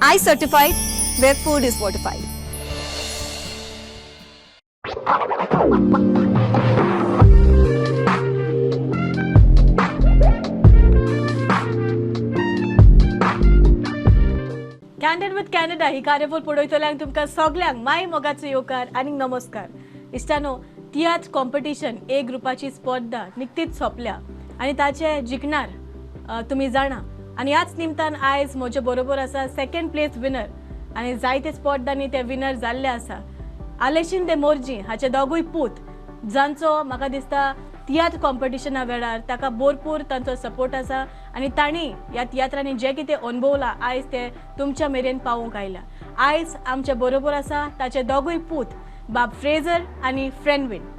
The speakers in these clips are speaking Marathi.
I certified where food is fortified. Candied with कॅनडा ही कार्यफल पळयतल्यांक तुमकां सगल्यांक माय मोगाचो येवकार आनी नमस्कार. इश्टानो, तियात्र कॉम्पिटिशन ए ग्रुपाची स्पर्धा निकतीच सोंपल्या आनी ताचे जिखणार तुमी जाणा. आनी ह्याच निमतान आयज म्हजे बरोबर आसा सेकंड प्लेस विनर आनी जायते स्पर्धांनी ते विनर जाल्ले आसा. आलेशीन दे मोर्जी हाचे दोगूय पूत, जांचो म्हाका दिसता तियात्र कॉम्पिटिशना वेळार ताका भरपूर तांचो सपोर्ट आसा आनी तांणी ह्या तियात्रांनी जे कितें अनुभवला आयज ते तुमच्या मेरेन पावोवंक आयल्या. आयज आमचे बरोबर आसा ताचे दोगूय पूत, बाब फ्रेझर आनी फ्रेंडविन.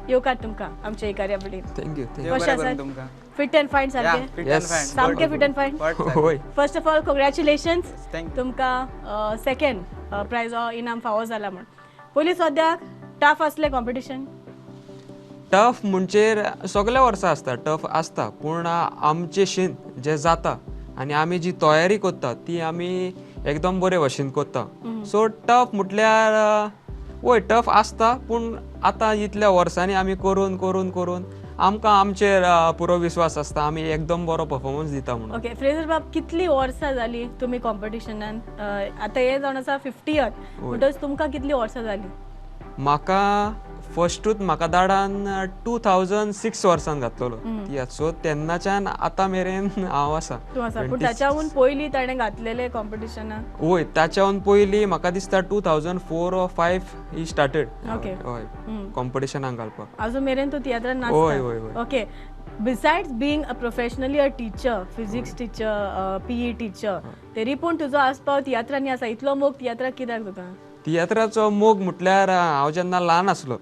येवकार तुमकां आमचे कार्यावळीन. थँक्यू कशें आसा? फिट अँड फायन सारके? सामके फिट अँड फायन. होय. First of all congratulations Thank you. तुमकां सेकंड प्रायज इनाम फावो जाला म्हण. पयलीं सद्याक टफ आसलें कॉम्पिटिशन? टफ म्हणचेर सगळ्या वर्सां आसता, टफ आसता, पूण आमचे शीन जे जाता आनी आमी जी तयारी करता ती आमी एकदम बरे भशेन करता. सो टफ म्हटल्यार वय टफ आसता, पूण आतां इतल्या वर्सांनी आमी करून करून करून आमकां आमचेर पुरो विश्वास आसता आमी एकदम बरो परफॉर्मन्स दिता म्हणून. ओके फ्रेझर बाब, कितली वर्सां जाली तुमी कॉम्पिटिशनान? आतां हे जावन आसा 50th, म्हणटच तुमकां कितली वर्सां जाली? म्हाका फस्टूच म्हाका दाडान 2006 वर्सान घातलेलो तियात्र. सो तेन्नाच्यान आतां मेरेन हांव आसा. तूं आसा, पूण ताच्याहून पयलीं ताणें घातलेले कॉम्पिटिशनाक? वय ताच्याहून पयलीं म्हाका दिसता 2004 or 5 ही स्टार्टेड. ओके. हय कॉम्पिटिशनाक घालपाक. आजून मेरेन तूं तियात्रान वय, वय, नाचता? वय. Okay. Besides being a professionally a teacher, physics teacher, PE teacher, तरी पूण तुजो आस्पाव तियात्रांनी आसा. इतलो मोग तियात्राक कित्याक तुका? तियात्राचो मोग म्हटल्यार हांव जेन्ना ल्हान आसलो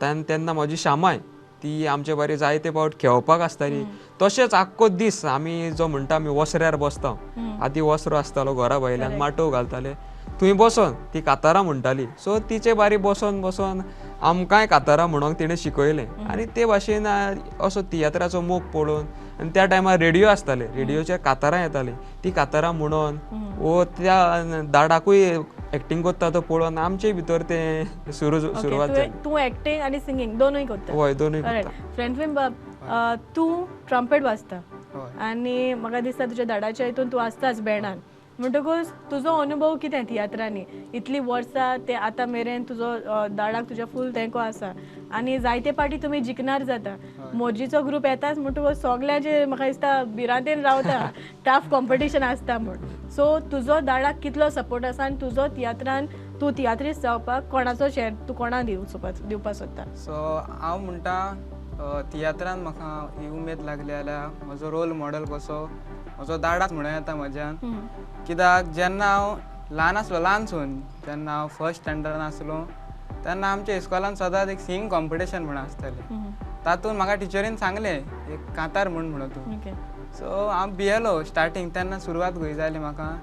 तेन्ना म्हजी शामाय ती आमचे बारी जायते फावट खेळपाक आसताली. तशेंच आख्खो दीस आमी जो म्हणटा आमी वसऱ्यार बसता. आदी वसरो आसतालो घरा भायल्यान माटोव घालताले, थंय बसोन ती कातारां म्हणटाली. सो तिचे बारी बसोन बसोन आमकांय कातारां म्हणूंक तिणें शिकयलें आनी ते भाशेन असो तियात्राचो मोग पळोवन. आनी त्या टायमार रेडिओ आसताले, रेडिओचेर कातारां येतालीं, ती कातारां म्हणून वो त्या दाडाकूय एक्टींग करता तो पळोवन आमचे भितर ते सुरवात जाली. तूं एक्टींग आनी सिंगींग दोनूय करता? हय दोनूय करता. फ्रेंडविन बाब, तूं ट्रम्पेट वाजता हय. आनी म्हाका दिसता तुज्या दाडाच्या हितून तूं आसताच बँडान. म्हणटकूच तुजो अनुभव कितें तियात्रांनी? इतलीं वर्सां ते आतां मेरेन तुजो दाडाक तुज्या फूल तेंको आसा आनी जायते पाटी तुमी जिखणार जाता. मोर्जीचो ग्रूप येताच म्हणटकूच सगळ्यांचे म्हाका दिसता भिरांतेन रावता टफ कॉम्पिटिशन आसता म्हूण. सो तुजो दाडाक कितलो सपोर्ट आसा आनी तुजो तियात्रान तूं तियात्रीस्ट जावपाक कोणाचो शेअर तूं कोणाक दिवपाक सोदता? सो हांव म्हणटा तियात्रान म्हाका ही उमेद लागली जाल्यार म्हजो रोल मॉडेल कसो म्हजो दाडाच म्हणून येता म्हज्यान. कित्याक जेन्ना हांव ल्हान आसलो, ल्हानसून जेन्ना हांव फर्स्ट स्टँडर्डान आसलो तेन्ना आमच्या इस्कॉलान सदांच एक सिंगींग कॉम्पिटिशन म्हणून आसतालें. तातूंत म्हाका टिचरीन सांगलें एक कांतार म्हूण तूं. सो हांव भियेलो स्टार्टींग, तेन्ना सुरवात खंय जाली म्हाका.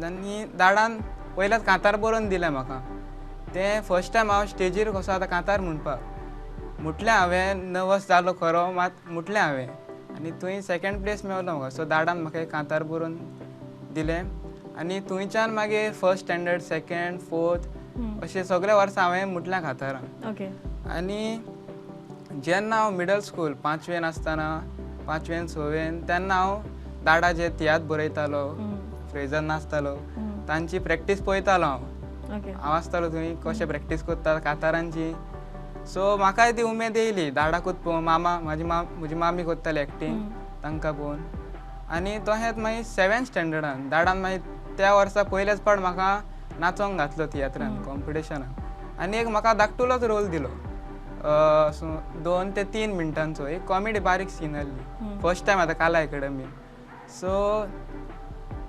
आनी दाडान पयल्याच कांतार बरोवन दिलें म्हाका. तें फर्स्ट टायम हांव स्टेजीर कसो आतां कांतार म्हणपाक म्हटलें हांवें, नर्वस जालो खरो, मात म्हटलें हांवें आनी थंय सेकंड प्लेस मेळलो म्हाका. सो दाडान म्हाका एक कांतार बरोवन दिलें आनी थंयच्यान मागीर फर्स्ट स्टँडर्ड, सेकंड, फोर्थ अशें सगळे वर्सां हांवें म्हटल्यां कांतारां. ओके. आनी जेन्ना हांव मिडल स्कूल 5वेन आसतना 5वेन 6वेन तेन्ना हांव दाडा जे तियात्र बरयतालो फ्रेजर नाचतालो तांची प्रॅक्टीस पळयतालो हांव आसतालो थंय कशें प्रॅक्टीस करता कातारांची. सो म्हाकाय ती उमेद येयली दाडाकूच पळोवन. म्हजी मामी करताली एक्टींग तांकां पळोवन. आनी तशेंच मागीर 7th स्टँडर्डान दाडान मागीर त्या वर्सा पयलेच फावट म्हाका नाचोंक घातलो तियात्रान कॉम्पिटिशनाक. आनी एक म्हाका धाकटुलोच रोल दिलो 2 ते 3 मिनटांचो. एक कॉमेडी बारीक सीन आहली फर्स्ट टायम आतां काला अकॅडमी. सो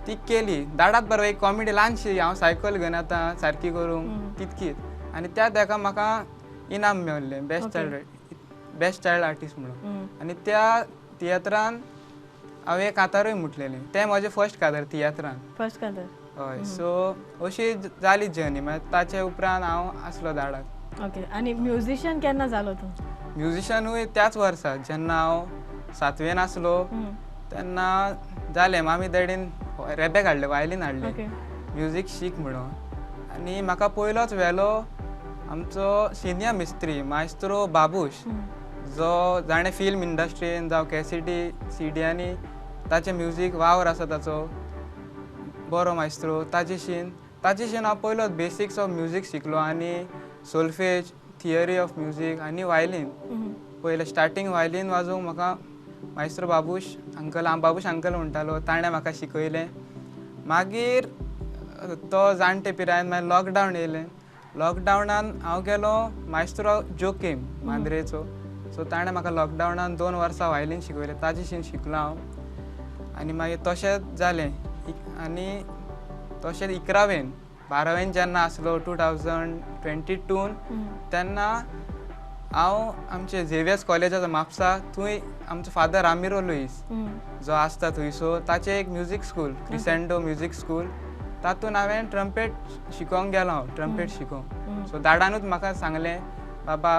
ती केली दाडात बरो एक कॉमेडी ल्हानशी. हांव सायकल घेवन आतां सारकी करूंक तितकीच. आनी त्या तेका म्हाका इनाम मेळ्ळें बेस्ट चायल्ड आर्टिस्ट म्हणून. आनी त्या तियात्रान हांव एक कातारूय म्हटलेलें. तें म्हजें फर्स्ट कातर तियात्रान. फर्स्ट कातर. हय. सो अशी जाली जर्नी. मागीर ताचे उपरांत हांव आसलो दाडाक. ओके. आनी म्युझिशियन केन्ना जालो तूं? म्युझिशियनूय त्याच वर्सा जेन्ना हांव 7वेन आसलो तेन्ना जालें मामी डॅडीन रेबेक हाडलें वायलीन हाडलें म्युजीक शीक म्हणून. आनी म्हाका पयलोच व्हेलो आमचो सिनियर मिस्त्री मायस्त्रो बाबूश जो जाणें फिल्म इंडस्ट्रीन जावं कॅसिडी सीडीयांनी ताचें म्युजीक वावर आसा ताचो बरो मायस्त्रो. ताचेशीन हांव पयलोच बेसिक्स ऑफ म्युजीक शिकलो आनी सोल्फेज थियरी ऑफ म्युजीक आनी वायलीन. पयलें स्टार्टींग वायलीन वाजोवंक म्हाका मायस्त्रो बाबूश अंकल म्हणटालो ताणें म्हाका शिकयलें. मागीर तो जाणटे पिरायेन मागीर लॉकडावन येयलें. लॉकडावनान हांव गेलो मायस्त्रो जोकीम मांद्रेचो. सो ताणें म्हाका लॉकडावनान 2 वर्सां वायलीन शिकयलें. ताचेशीन शिकलो हांव. आनी मागीर तशेंच जालें. आनी तशेंच 11वेन 12वेन जेन्ना आसलो 2022 तेन्ना हांव आमचे झेवियर्स कॉलेज आसा म्हापसा थंय आमचो फादर रामिरो लुईस जो आसता थंय. सो ताचें एक music school crescendo music school तातूंत हांवें ट्रम्पेट शिकोंक गेलो हांव ट्रम्पेट शिकोंक. सो दाडानूच म्हाका सांगलें बाबा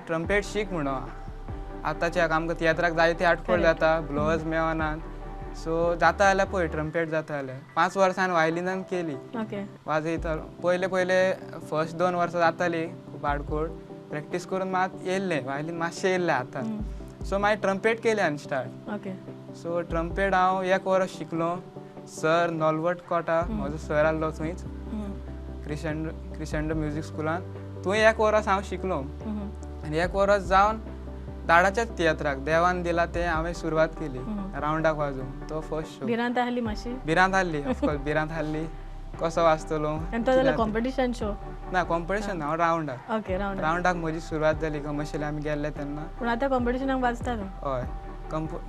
ट्रम्पेट शीक म्हणून. आतांच्या आमकां तियात्राक जायते आडखळ जाता ब्लोअर्स मेळनात. सो जाता जाल्यार पळय ट्रम्पेट जाता जाल्यार 5 वर्सान वायलिनान केली वाजयतालो. पयले फर्स्ट 2 वर्सां जाताली खूब आडखळ प्रॅक्टीस करून मात येयल्लें वायलीन मातशें येयल्लें आतां. सो मागीर ट्रम्पेट केलें हांवें स्टार्ट. सो ट्रम्पेट हांव 1 वर्स शिकलो. सर नॉलवट कोटा म्हजो सर आहलो थंयच क्रिसेंडो म्युजीक स्कुलान. थंय 1 वर्स हांव शिकलो. आनी 1 वर्स जावन दाडाच्याच तियात्राक देवान दिला तें हांवें सुरवात केली रावंडाक वाजोवंक. तो फर्स्ट शो भिरांत आहली ऑफकोर्स भिरांत आहली. कसो वाजतलो कॉम्पिटिशन शो ना कॉम्पिटिशन हांव रावंडाक म्हजी सुरवात जाली कमर्शियल आमी गेल्ले तेन्ना. पूण आतां कॉम्पिटिशनाक वाजता न्हू? हय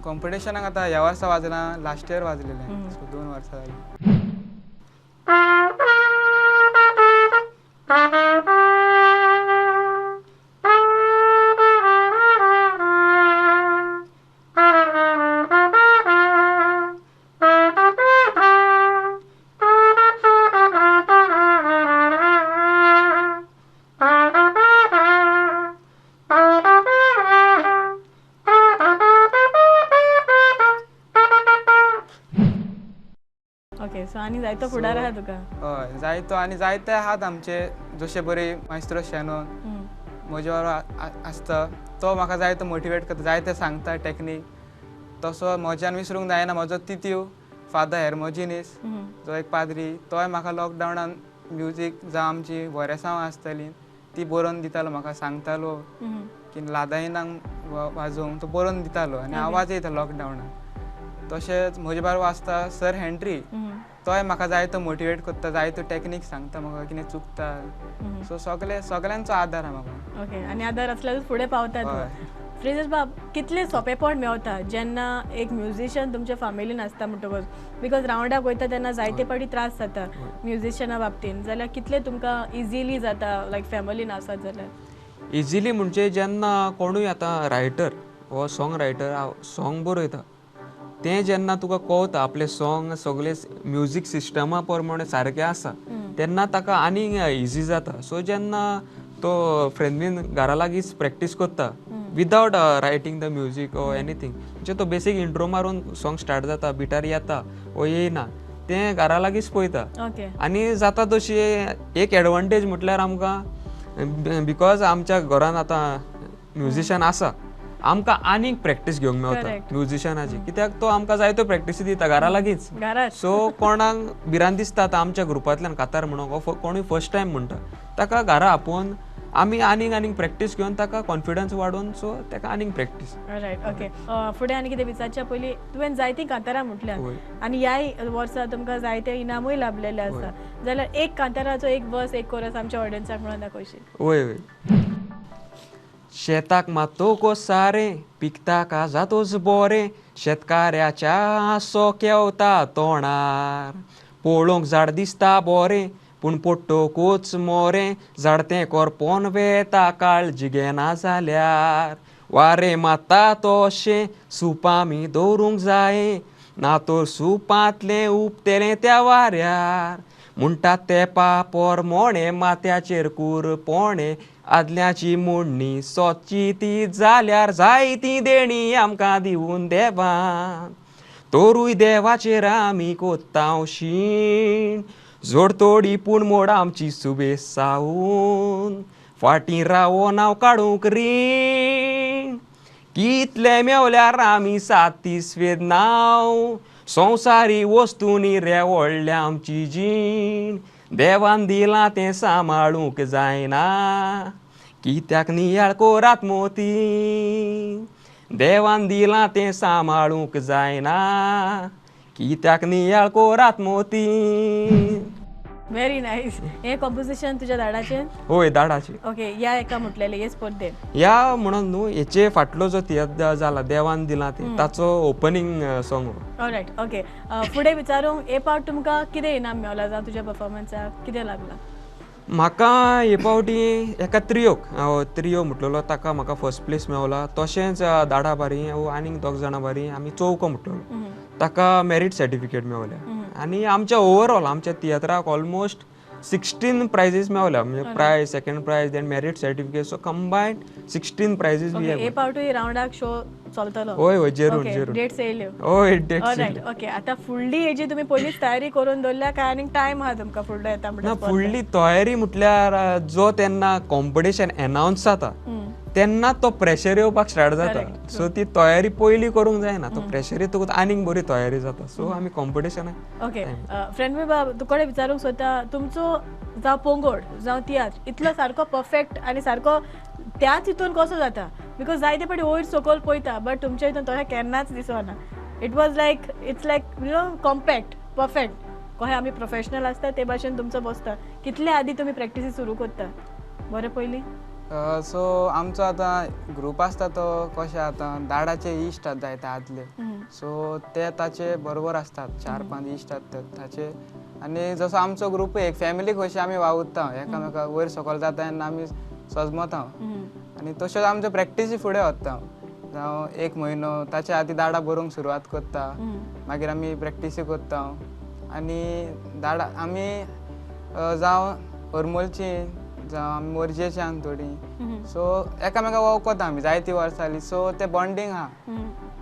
कॉम्पिटिशनाक आतां ह्या वर्सा वाजना लास्ट इयर वाजलेलें. सो 2 वर्सां जालीं. आनी जायतो फुडार आहा तुका? हय जायतो आनी जायते आहात आमचे जशे बरे मायस्त्रो शेनोन म्हजे वांगडा आसता. तो म्हाका जायतो मोटिवेट करता जायते सांगता टॅक्नीक. तसो म्हज्यान विसरूंक जायना म्हजो तित्यू फादर हेर्मोजिनीस जो एक पाद्री. तोय म्हाका लॉकडावनान म्युजीक जावं आमची वरेसांव आसतालीं ती बरोवन दितालो म्हाका सांगतालो की लादायनाक वाजोवंक तो बरोवन दितालो आनी हांव वाजयता लॉकडावनान. तशेंच म्हजे बारा वाजता सर हेंड्री तोय म्हाका जायतो मोटिवेट करता जायतो टॅक्नीक सांगता म्हाका कितें चुकता. सो सगळ्यांचो आदार आहा म्हाका. ओके. आनी आदार आसल्यारूच फुडें पावतात. फ्रेजर बाब कितलें सोंपेपण मेवता जेन्ना एक म्युझिशियन तुमच्या फॅमिलीन आसता म्हणटकच बिकॉज रावंडाक वयता तेन्ना जायते पाटी त्रास जाता म्युझिशियना बाबतीन जाल्यार कितलें तुमकां इजिली जाता लायक फॅमिलीन आसात जाल्यार? इजिली म्हणजे जेन्ना कोणूय आतां रायटर वो सॉंग रायटर सॉंग बरयता तें जेन्ना तुका कळटा आपलें सॉंग सगळें म्युजीक सिस्टमा प्रमाणे सारकें आसा तेन्ना ताका आनीक इजी जाता. सो जेन्ना तो फ्रेंडीन घरा लागींच प्रॅक्टीस करता without writing the music or anything म्हणजे तो बेसीक इंट्रो मारून सॉंग स्टार्ट जाता बिटार येता वो येयना तें घरा लागींच पळयता. आनी जाता तशी एक एडवांटेज म्हटल्यार आमकां बिकॉज आमच्या घरान आतां म्युझिशियन आसा आमकां आनीक प्रॅक्टीस घेवंक मेवता Correct. म्युझिशनाची, कित्याक तो आमकां जायत्यो प्रॅक्टिसी दिता घरा लागींच. घरात सो कोणाक भिरांत दिसता आतां आमच्या ग्रुपांतल्यान कातार म्हणून हो कोणूय फर्स्ट टायम म्हणटा ताका घरा आपोवन आमी आनीक प्रॅक्टीस घेवन ताका कॉन्फिडन्स वाडोवन सो ताका आनीक प्रॅक्टीस. रायट ओके फुडें आनी कितें विचारच्या पयलीं तुवें जायतीं कांतारां म्हटल्यार होय. आनी ह्याय वर्सा तुमकां जायते इनामूय लाभलेले आसा जाल्यार एक कांताराचो एक वर्स एक कोरस आमच्या ऑडियन्साक म्हणून दाखोवशी. वय शेताक मातोको सारे पिकता काजातोच बोरे शेतकाऱ्याच्या सोक्यावता तोणार पळोवंक झाड दिसता बोरे पूण पोट्टोकूच मोरे झाड तें कोरपोन वेता काळजी घेना जाल्यार वारे माता तोशें सुपां आमी दवरूंक जाय ना तर सुपांतलें उपतेलें त्या वाऱ्यार म्हणटात ते पापोर मोणे माथ्याचेर कूर पोणे आदल्याची मोडणी सोदची ती जाल्यार जायती देणी आमकां दिवून देवान तोरूय देवाचेर आमी कोत्तांव शीण जोडतोडी पूण मोड आमची सुबेज सावून फाटीं रावोन हांव काडूंक रीण कितले मेवल्यार आमी सातीसवेद नांव संवसारी वस्तूंनी रेवळ्ळ्या आमची जीण देवान दिलां तें सांबाळूंक जायना कित्याक नियाळ कोरात मोती देवान दिलां तें सांबाळूंक जायना कित्याक नियाळ कोरात मोती. Very nice. हे कॉम्पोजिशन तुज्या दाडाचें? होय दाडाची. ओके ह्या एका म्हटलेले हे स्पर्धेन ह्या म्हणून न्हू हेचे फाटलो जो तियात्र जाला देवान दिलां तें ताचो ओपनिंग सॉंग. ऑलरायट ओके फुडें विचारूंक हे पावट तुमकां कितें इनाम मेवला जावं तुज्या परफॉर्मन्साक कितें लागलां? म्हाका हे पावटी एका त्रियो म्हटलेलो ताका म्हाका फर्स्ट प्लेस मेवला तशेंच दाडा बारी आनीक दोग जाणां बारी आमी चौको म्हटलेलो ताका मेरीट सर्टिफिकेट मेवल्या आनी आमच्या ओवरऑल आमच्या तियात्राक ऑलमोस्ट 16 प्रायजीस मेवल्या म्हणजे prize second prize then merit certificate so combined 16 prizes बी हे पावटूय रावंडाक शो चलतलो? होय जेरून डेट्स येयल्यो? होय डेट्स. ऑलरायट ओके आतां फुडली हेजी तुमी पयलींच तयारी करून दवरल्या काय आनीक टायम आहा तुमकां फुडलो येता ना म्हणटा? फुडली तयारी म्हटल्यार जो तेन्ना कॉम्पिटिशन अनाउन्स जाता तेन्ना तो प्रेशर येवपाक स्टार्ट जाता सो ती तयारी पयली करूंक जायना तो प्रेशर येतकूच आनीक बरी तयारी जाता सो आमी कॉम्पिटिशनाक. ओके फ्रेंड बाबा तुकडे विचारूंक सोदता तुमचो जावं पोंगोड जावं तियात्र इतलो सारको परफेक्ट आनी सारको त्याच हितून कसो जाता बिकॉज जायते फावटी वयर सकयल पळयता बट तुमच्या हितून तशें केन्नाच दिसना. It was like it's like you know compact perfect कशें आमी प्रोफेशनल आसता ते भाशेन तुमचो बसता. कितले आदी तुमी प्रॅक्टिसी सुरू करता बरें पयलीं? सो आमचो आतां ग्रुप आसता तो कशें आतां दाडाचे इश्ट जायता आदले सो ते ताचे बरोबर असतात 4-5 इश्ट ताचे आनी जसो आमचो ग्रुप एक फॅमिली कशी आमी वावुरता एकामेका वयर सकयल जाता तेन्ना आमी सजमता आनी तश्योच आमच्यो प्रॅक्टिसी फुडें वता जावं 1 म्हयनो ताचे आदी दाडा बरोवंक सुरवात करता मागीर आमी प्रॅक्टिसी करता आनी दाडा आमी जावं हरमलची जावं आमी मोरजेची आनी थोडी सो एकामेका वळखता आमी जायतीं वर्सां जालीं सो ते बॉन्डिंग आहा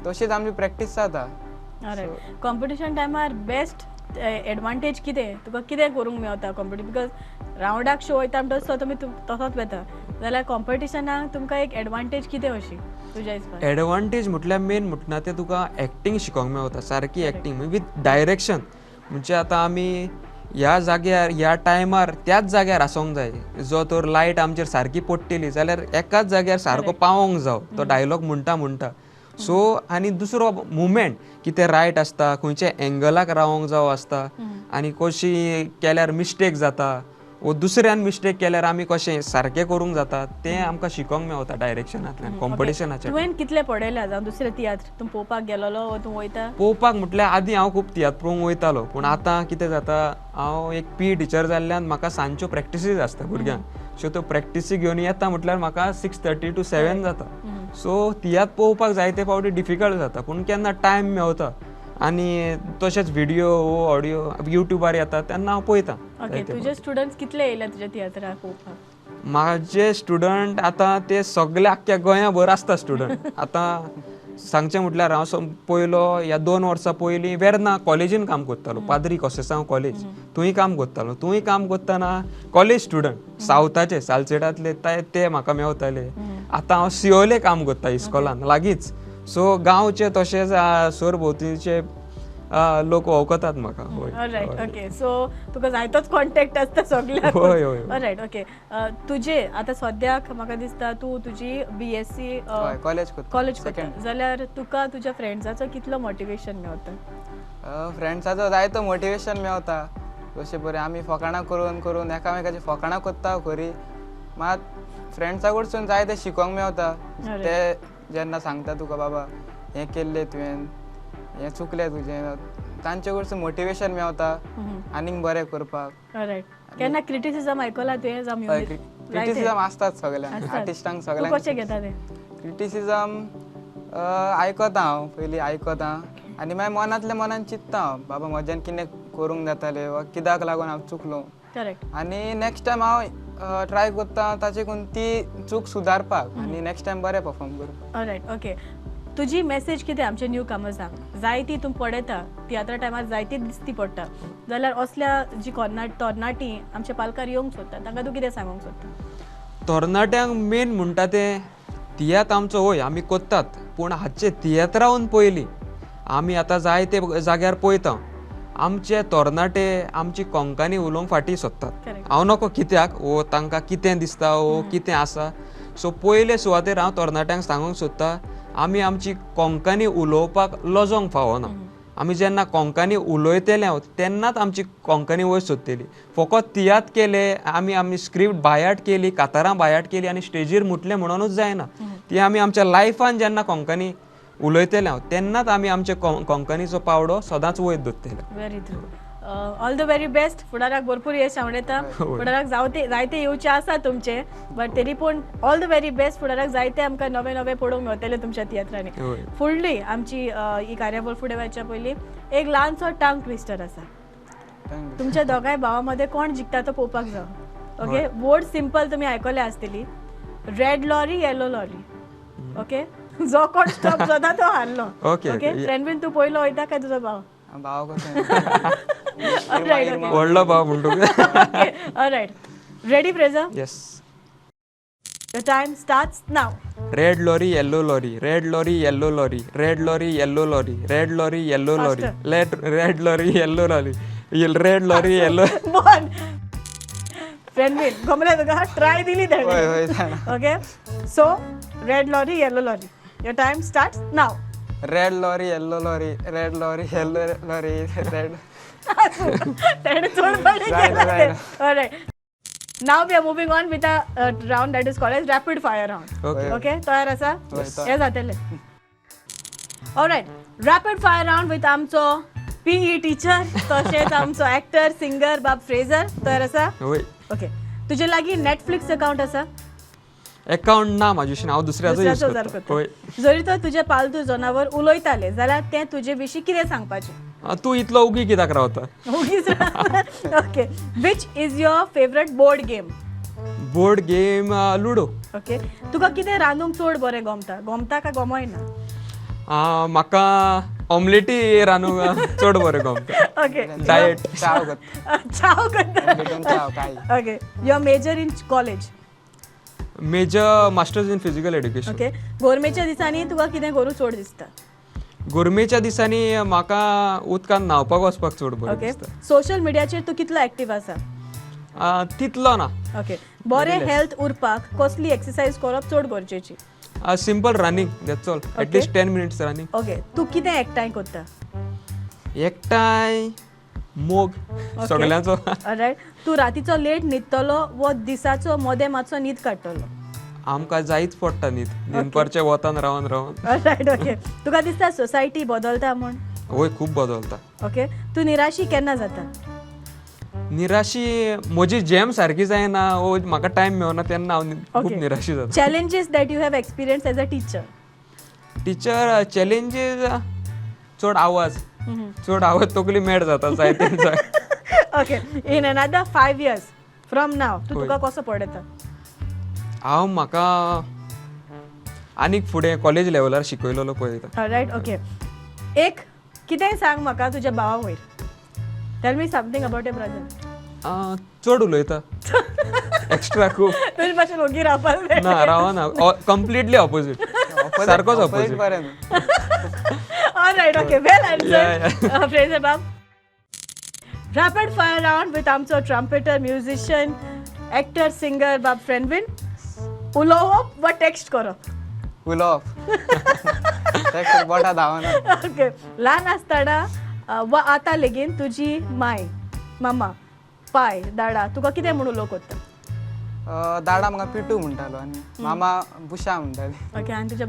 तशीच आमची प्रॅक्टीस जाता. कॉम्पिटिशन टायमार बेस्ट एडवांटेज कितें तुका कितें करूंक मेवता कॉम्पिटिशन बिकॉज रावंडाक शो वयता म्हणटा तुमी तसोच वेता जाल्यार कॉम्पिटिशनाक तुमकां एक एडवांटेज कितें अशी तुज्या हिसपान? एडवांटेज म्हटल्यार मेन म्हटल्यार ते तुका एक्टींग शिकोवंक मेवता सारकी एक्टींग विथ डायरेक्शन म्हणजे आतां आमी ह्या जाग्यार ह्या टायमार त्याच जाग्यार आसोंक जाय जो तर लायट आमचेर सारकी पडटली जाल्यार एकाच जाग्यार सारको पावोंक जावो तो डायलॉग म्हणटा सो आनी दुसरो मुवमेंट कितें रायट आसता खंयच्या एंगलाक रावोंक जावो आसता आनी कशी केल्यार मिस्टेक जाता वो दुसऱ्यान मिस्टेक केल्यार आमी कशें सारकें करूंक जाता तें आमकां शिकोवंक मेवता डायरेक्शनांतल्यान कॉम्पिटिशनाचेर. तुवें कितले पडयल्या जावं दुसरे तियात्र तूं पळोवपाक गेलोलो वा तूं वयता? पळोवपाक म्हटल्यार आदीं हांव खूब तियात्र पळोवंक वयतालो पूण आतां कितें जाता हांव एक पी टिचर जाल्ल्यान म्हाका सांजच्यो प्रॅक्टिसीज आसता भुरग्यांक सो त्यो प्रॅक्टिसी घेवन येता म्हटल्यार म्हाका 6:30 to 7 जाता सो तियात्र पळोवपाक जायते फावटी डिफिकल्ट जाता पूण केन्ना टायम मेवता आनी तशेंच व्हिडिओ ऑडियो युट्यूबार येता तेन्ना हांव पळयतां. ओके तुजे स्टुडंट्स कितले येयल्या तुज्या तियात्राक पळोवपाक? म्हाजे स्टुडंट आतां ते सगळे आख्ख्या गोंयाभर आसता स्टुडंट आतां सांगचें म्हटल्यार हांव पयलो ह्या 2 वर्सां पयलीं वेर्ना कॉलेजीन काम करतालो पाद्री कोसेसांव कॉलेज थंय काम करतालो. थंय काम करतना कॉलेज स्टुडंट सावथाचे सालसेटातले ते म्हाका मेवताले. आतां हांव सियोले काम करता इस्कॉलान लागींच. सो गांवचे तशेंच सरभोंवतीचे लोक वळखतात म्हाका. Right okay. सो तुका जायतोच कॉन्टॅक्ट आसता सगळ्याक. होय, होय. Right okay. तुजे आतां सद्याक म्हाका दिसता तूं तुजी BSc कॉलेज करता कॉलेज करता जाल्यार तुका तुज्या फ्रेंड्साचो कितलो मोटिवेशन मेवता? फ्रेंड्साचो जायतो मोटिवेशन मेवता. जशें बरें आमी फकाणां करून करून एकामेकाची फकाणां करता खरी, मात फ्रेंड्सा कडसून जायते शिकोंक मेवता. ते जेन्ना सांगता तुका बाबा हें केल्लें तुवें, हें चुकलें तुजें, तांचे कडसून मोटिवेशन मेवता आनीक बरें करपाक. रायट. केन्ना क्रिटिसिजम आयकला तुवें जावं क्रिटिसिजम आसतात सगळ्यांक आर्टिस्टांक सगळ्यांक. कशें घेता तें? क्रिटिसिजम आयकता हांव पयलीं आयकता आनी मागीर मनांतल्या मनान चिंतता हांव बाबा म्हज्यान कितें करूंक जातालें वा कित्याक लागून हांव चुकलो. करेक्ट. आनी नेक्स्ट टायम हांव ट्राय करता ताचेकून ती चूक सुदारपाक आनी नेक्स्ट टायम बरें परफॉर्म करपाक. Right okay. तुजी मेसेज कितें आमच्या न्यू कमर्सांक? जायती तूं पळयता तियात्रा टायमार जायती दिसती पडटा जाल्यार असल्या जी तरणाटी आमच्या पालकार येवंक सोदता तांकां तूं कितें सांगूंक सोदता? तरणाट्यांक मेन म्हणटा ते तियात्र आमचो वय आमी कोत्तात, पूण हाचे तियात्रावन पयलीं आमी आतां जायते जाग्यार पळयता आमचे तरणाटे आमची कोंकणी उलोवंक फाटीं सोदतात. हांव नको कित्याक तांकां कितें दिसता कितें आसा. सो पयले सुवातेर हांव तरणाट्यांक सांगूंक सोदता आमी आमची कोंकणी उलोवपाक लजोंक फावना. आमी जेन्ना कोंकणी उलयतले तेन्नाच आमची कोंकणी वयर सोदतली. फकत तियात्र केले आमी स्क्रिप्ट बायाट केली, कातारां बायाट केली आनी स्टेजीर मुटले म्हणूनच जायना. ती आमी आमच्या लायफान जेन्ना कोंकणी उलयतले तेन्नाच आमी आमचे कोंकणीचो पावडो सदांच वयर दवरतले. Very true. All the very best. फुडाराक भरपूर यश आवडटा. फुडाराक जायते येवचे आसा तुमचे, बट तरी पूण ऑल द व्हेरी बेस्ट. फुडाराक जायते आमकां नवे नवे पळोवंक मेळटले तुमच्या तियात्रांनी. फुडली आमची ही कार्यावळ फुडें वचच्या पयलीं एक ल्हानसो टंग ट्विस्टर आसा. तुमच्या दोगांय भावां मदें कोण जिखता तो पळोवपाक जाय. ओके. वर्ड सिंपल तुमी आयकले आसतली. Red lorry yellow lorry. Okay. जो कोण स्टॉप जाता तो हारलो. ओके. फ्रेंडबीन तू पयलो वयता काय तुजो भाव? भाव कसो व्हडलो भाव म्हणटो. Alright. Ready Fraser? Yes. Your time starts now. Red lorry yellow lorry, red lorry yellow lorry, red lorry yellow lorry, red lorry yellow lorry, red lorry yellow lorry, red lorry yellow. बोन फ्रेंडबीन गमले तुका ट्राय दिली ताणें. Okay. So red lorry yellow lorry. Your time starts now. Red lorry yellow lorry, red lorry yellow lorry, red. ताणें चड बरें केलें. Alright. Now we are moving on with a round that is called as rapid fire round. Okay. तयार आसा? हे जातले. Alright. Rapid fire round with आमचो PE टीचर तशेंच आमचो एक्टर सिंगर बाब फ्रेझर. तयार आसा? ओके. तुजे लागीं नेटफ्लिक्स अकाउंट आसा? अकाउंट ना म्हाजेशी, हांव दुसऱ्याचो यूज करता. जरी तर तुजे पालतू जनावर उलयताले जाल्यार ते तुजे विशीं कितें सांगपाचें? तूं इतलो उगी कित्याक रावता? Okay. Which is your favourite board game? Board game ludo. Okay. तुका कितें रांदूंक चड बरें गमता काय गमयना? म्हाका ऑमलेटी रांदूंक चड बरें गमता. ओके. डायट चाव करता. चाव करता. Okay. Your major in college? Major masters in physical education. Okay. गोरमेच्या दिसांनी तुका कितें करूं चड दिसता? गोरमेच्या दिसांनी म्हाका उदकान न्हांवपाक वचपाक चड बरें दिसता. सोशल मिडियाचेर तूं कितलो एक्टीव आसा? तितलो ना. ओके. बरें हेल्थ उरपाक कसली एक्सरसाइज करप चड गरजेची? Simple running, that's all. At least 10 minutes running. Okay. तूं कितें एकठांय करता? एकठांय मोग सगळ्यांचो. ऑलरायट. तूं रातीचो लेट न्हिदतलो वो दिसाचो मोदें मातसो न्हीद काडटलो? आमकां जायच पडटा न्हीद, दनपारचे वतान रावन रावन. ऑलरायट. ओके. तुका दिसता सोसायटी बदलता म्हूण? वय खूब बदलता. ओके. तूं निराशी केन्ना जाता? निराशी म्हजी जॅम सारकी जायना वो म्हाका टायम मेळना तेन्ना हांव खूब निराशी जाता. Challenges that you have experience as a teacher? Teacher challenges चड आवाज तकली मॅड जाता जायते. Okay. In another 5 years from now तूं तुका कसो पळयता? म्हाका आनीक फुडें कॉलेज लेवलार शिकयलोलो पळय तो. Right okay. एक कितेंय सांग म्हाका तुज्या भावा वयर. Tell me something about your brother. चड उलयता एक्स्ट्रा खूब. तुजे भाशेन ओगी रावपाक जाय. ना रावना कम्प्लिटली ऑपोजीट. सारकोच ऑपोजीट. बरें न्हू. ऑलराइट ओके वेल Yeah, आन्सर्ड. फ्रेझर बाब. रॅपिड फायर राउंड विथ आमचो ट्रम्पेटर म्युझिशियन एक्टर सिंगर बाब फ्रेंडविन. उलोवप वा टेक्स्ट करप. उलोवप. तेका बोटा धांवना. ओके. ल्हान आसतना वा आतां लेगीन तुजी माय मामा पाय दाडा तुका कितें म्हणून उलोवंक कोत्ता. दाडा म्हाका पिटू म्हणटालो आनी मामा बुशा म्हणटाली. ओके आनी तुज्या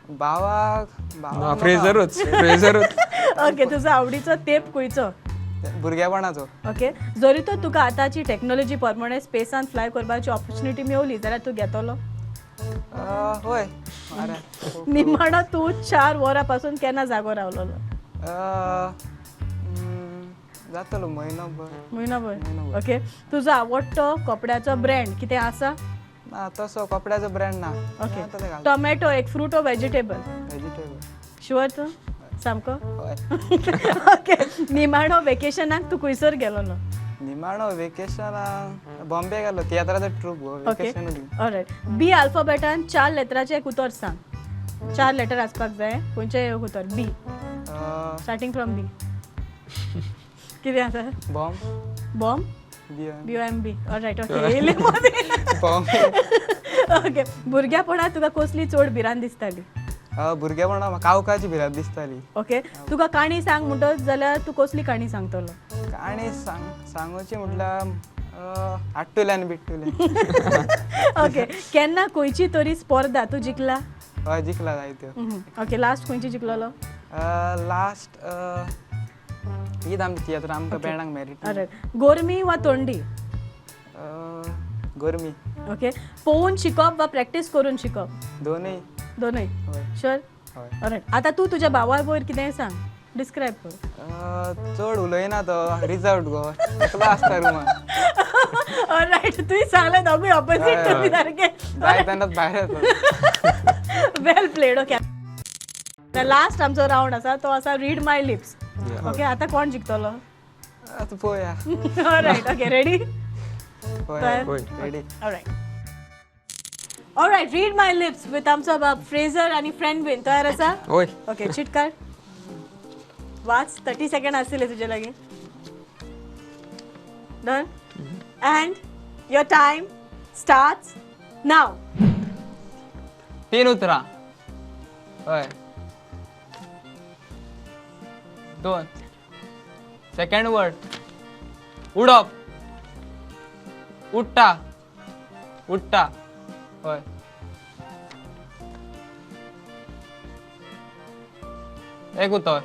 भावाक. भावाक फ्रेझरूच फ्रेझरूच. ओके तुजो आवडीचो तेप खंयचो. भुरगेपणाचो. ओके जरी तर तुका आतांची टॅक्नोलॉजी प्रमाणे स्पेसान फ्लाय करपाची ऑपॉर्च्युनिटी मेवली जाल्यार तूं घेतलो. होय. निमाणो तूं 4 वरां पासून केन्ना जागो रावलोलो. जातलो म्हयनोभर. म्हयनोभर. ओके तुजो आवडटो कपड्याचो ब्रँड कितें आसा. ना तसो कपड्याचो ब्रँड ना. ओके टोमॅटो एक फ्रूट ओ व्हेजिटेबल. व्हेजिटेबल. शुअर तूं सामको. होय. ओके निमाणो वेकेशनाक तूं खंयसर गेलोलो. निमाणो वेकेशनाक बॉम्बे गेलो तियात्राचो troupe go okay vacation. Alright. B अल्फाबेटान 4 लेटराचें एक उतर सांग. 4 लेटर आसपाक जाय खंयचें एक उतर. B starting from B. कितें आसा. बॉम्ब. बॉम्ब. बियॉन. BOMB. ऑलरायट ओके येयलें मदें. बॉम्ब. ओके भुरग्यापणांत तुका कसली चड भिरांत दिसताली. भुरगेपणा म्हाका कावकाची भिरांत दिसताली. ओके तुका काणी सांग म्हणटत जाल्यार तूं कसली काणी सांगतलो. काणी सांगोची म्हटल्यार आट्टुल्यान बिट्टुल्यान. ओके केन्ना खंयची तरी स्पर्धा तूं जिखला. हय जिखला जायत्यो. ओके लास्ट खंयची जिखलोलो. लास्ट ईद आमची तियात्रा आमकां बँडाक मेरीट. ऑलरायट गोरमी वा थंडी. गरमी. ओके पोवून शिकप वा प्रॅक्टीस करून शिकप. दोनूय. दोनूय. हय. शुअर. हय. ऑलरायट आतां तूं तुज्या भावा वयर कितेंय सांग. डिस्क्रायब कर. चड उलयना तो रिजर्वड गो एकलो आसता रुमान. ऑलरायट तुवें सांगलें दोगूय ऑपोजीट तुमी सारके. जाय तेन्नाच भायर येता. वेल प्लेड. ओके लास्ट आमचो राउंड आसा तो आसा रीड माय लिप्स. ओके आतां कोण जिखतलो. आतां पळोवया. Alright okay ready. Ready. Alright read my lips with आमचो बाब फ्रेझर आनी फ्रेंडविन तयार आसा. होय. ओके चीट काड. वाच 30 सेकंड आसले तुजे लागीं. Done and your time starts now. 3 उतरां. हय. 2 सेकंड वर्ड. उडप. उडटा. उडटा. हय. एक उतर.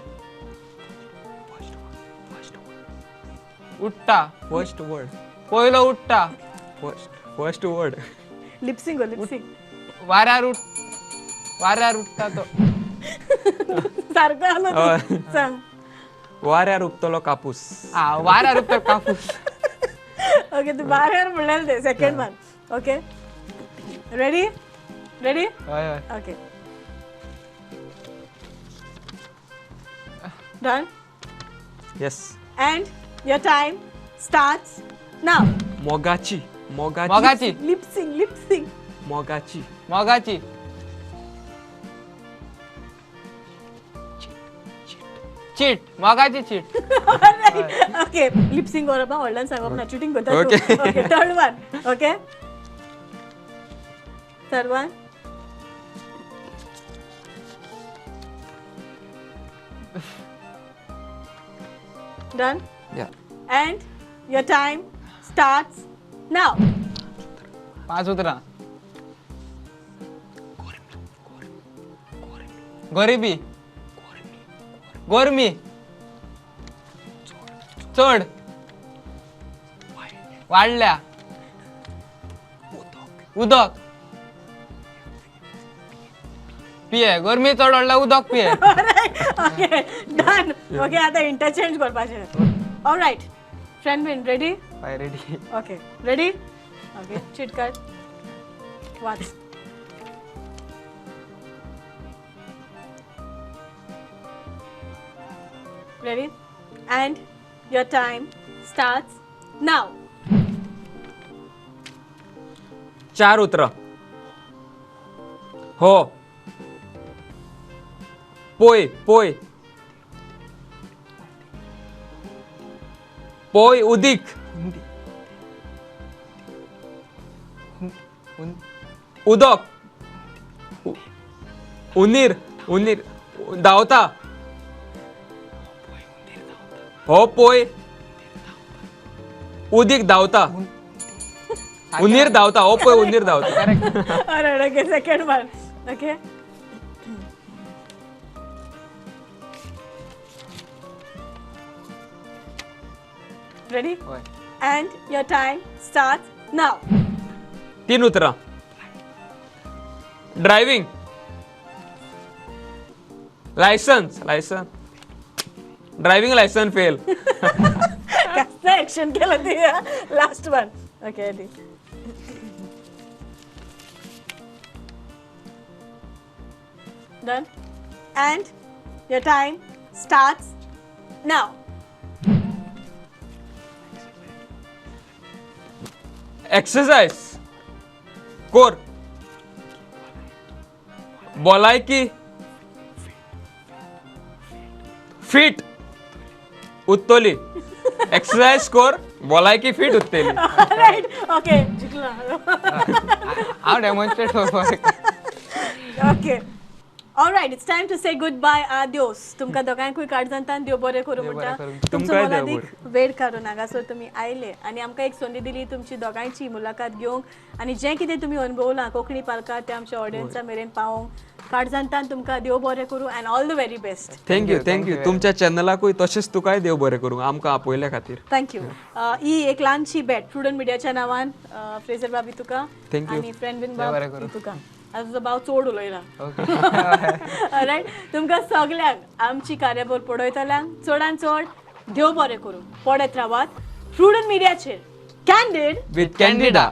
उडटा. First word. पयलो उडटा. First word. लिपसिंग वाऱ्यार उडटा तो. सारको आलो हय. सांग. वाऱ्यार उपतलो कापूस. वाऱ्यार उडटा कापूस. ओके तू बाहेर म्हणलें ते सेकंड वन. Okay ready. हय हय. Okay done yes. And your time starts now. मोगाची. मोगाची. लिपसिंग. मोगाची. मोगाची. चीट. मोगाची चीट. ओके लिपसिंग करप व्हडल्यान सांगप ना चिटींग करता. Okay. Okay third one. Okay third one. Done? Yeah. And your time starts now. 5 उतरां. गरिबी. गोरमी. चड. वाडल्या. उदक. पिये. गरमी चड वाडल्या उदक पिये. Okay, done. Okay, आता interchange करपाचें. All right. Friendwin, ready? हय ready. Okay, ready? Okay, cheat card. Watch. Ready? And your time starts now. 4 उतर हो पोय पोय पोय उदीक उदक उनीर उनीर धांवता हो पोय उदीक धांवता उनीर धांवता हो पोय उनीर धांवता Alright, okay, second one. Okay. Ready? होय. And your time starts now. 3 उतरां driving licence driving licence fail कसं ऍक्शन केलं ते last one. Okay ready. Done. And your time starts now. Exercise core भलायकी फिट उत्तोली एक्सरसाइज कोर भलायकी फिट उत्तेली Right. Okay. जिंकला. हांव डेमॉन्स्ट्रेट करपाक Okay. All right, it's time to say goodbye. Adios. तुमका दोगांकूय काड जाता देव बरें करूं देव म्हणटा. बरें करूं. तुमचो तुमकांय देव मोलादीक वेळ काडून हांगासर तुमी आयले आनी आमकां एक संदी दिली तुमची दोगांयची मुलाखत घेवंक आनी जें कितें तुमी अनुभवलां कोंकणी पालकां तें आमच्या ऑडियन्सा मेरेन पावोवंक काडजांतान तुमकां देव बरें करूं and all the very best. Thank you तुमच्या चॅनलाकूय तशेंच तुकाय देव बरें करूं आमकां आपयल्या खातीर थँक्यू. ही एक ल्हानशी बॅट प्रुडंट मिडियाच्या नांवान फ्रेझर बाबी तुका Thank you. आनी फ्रेंड बीन देव बरें बाब करूं. तुका आज तुजो भाव चोड उलयला. ओके रायट तुमकां सगल्यांक आमची कार्यावळ पळयतल्यांक चडान चड देव बरें करूं पडत रावात प्रुडंट मिडियाचेर कॅन्डिड विथ कॅन्डिडा